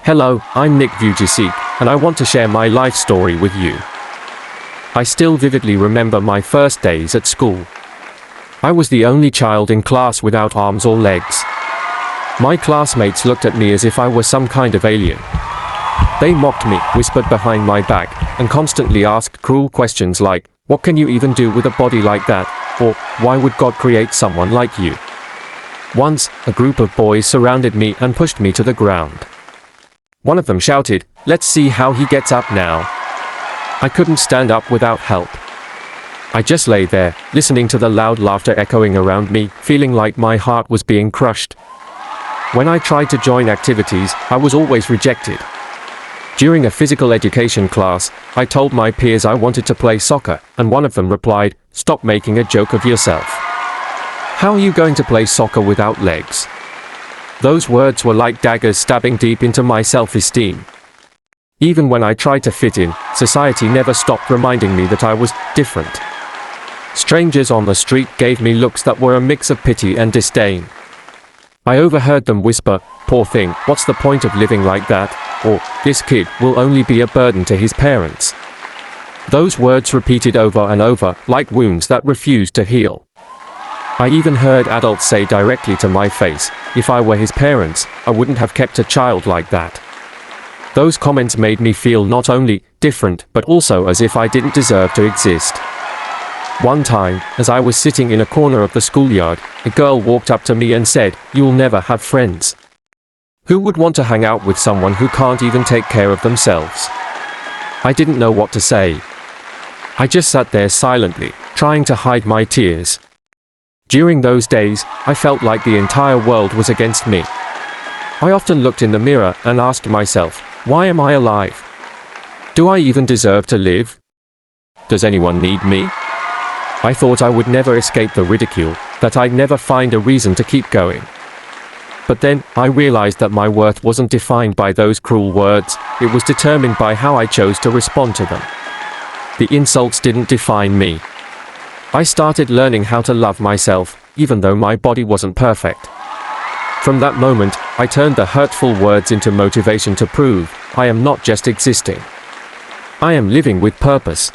Hello, I'm Nick Vujicic, and I want to share my life story with you. I still vividly remember my first days at school. I was the only child in class without arms or legs. My classmates looked at me as if I were some kind of alien. They mocked me, whispered behind my back, and constantly asked cruel questions like, "What can you even do with a body like that?" Or, "Why would God create someone like you?" Once, a group of boys surrounded me and pushed me to the ground. One of them shouted, "Let's see how he gets up now." I couldn't stand up without help. I just lay there, listening to the loud laughter echoing around me, feeling like my heart was being crushed. When I tried to join activities, I was always rejected. During a physical education class, I told my peers I wanted to play soccer, and one of them replied, "Stop making a joke of yourself. How are you going to play soccer without legs?" Those words were like daggers stabbing deep into my self-esteem. Even when I tried to fit in, society never stopped reminding me that I was different. Strangers on the street gave me looks that were a mix of pity and disdain. I overheard them whisper, "Poor thing, what's the point of living like that?" Or, "This kid will only be a burden to his parents." Those words repeated over and over, like wounds that refused to heal. I even heard adults say directly to my face, "If I were his parents, I wouldn't have kept a child like that." Those comments made me feel not only different, but also as if I didn't deserve to exist. One time, as I was sitting in a corner of the schoolyard, a girl walked up to me and said, "You'll never have friends. Who would want to hang out with someone who can't even take care of themselves?" I didn't know what to say. I just sat there silently, trying to hide my tears. During those days, I felt like the entire world was against me. I often looked in the mirror and asked myself, why am I alive? Do I even deserve to live? Does anyone need me? I thought I would never escape the ridicule, that I'd never find a reason to keep going. But then, I realized that my worth wasn't defined by those cruel words, it was determined by how I chose to respond to them. The insults didn't define me. I started learning how to love myself, even though my body wasn't perfect. From that moment, I turned the hurtful words into motivation to prove, I am not just existing. I am living with purpose.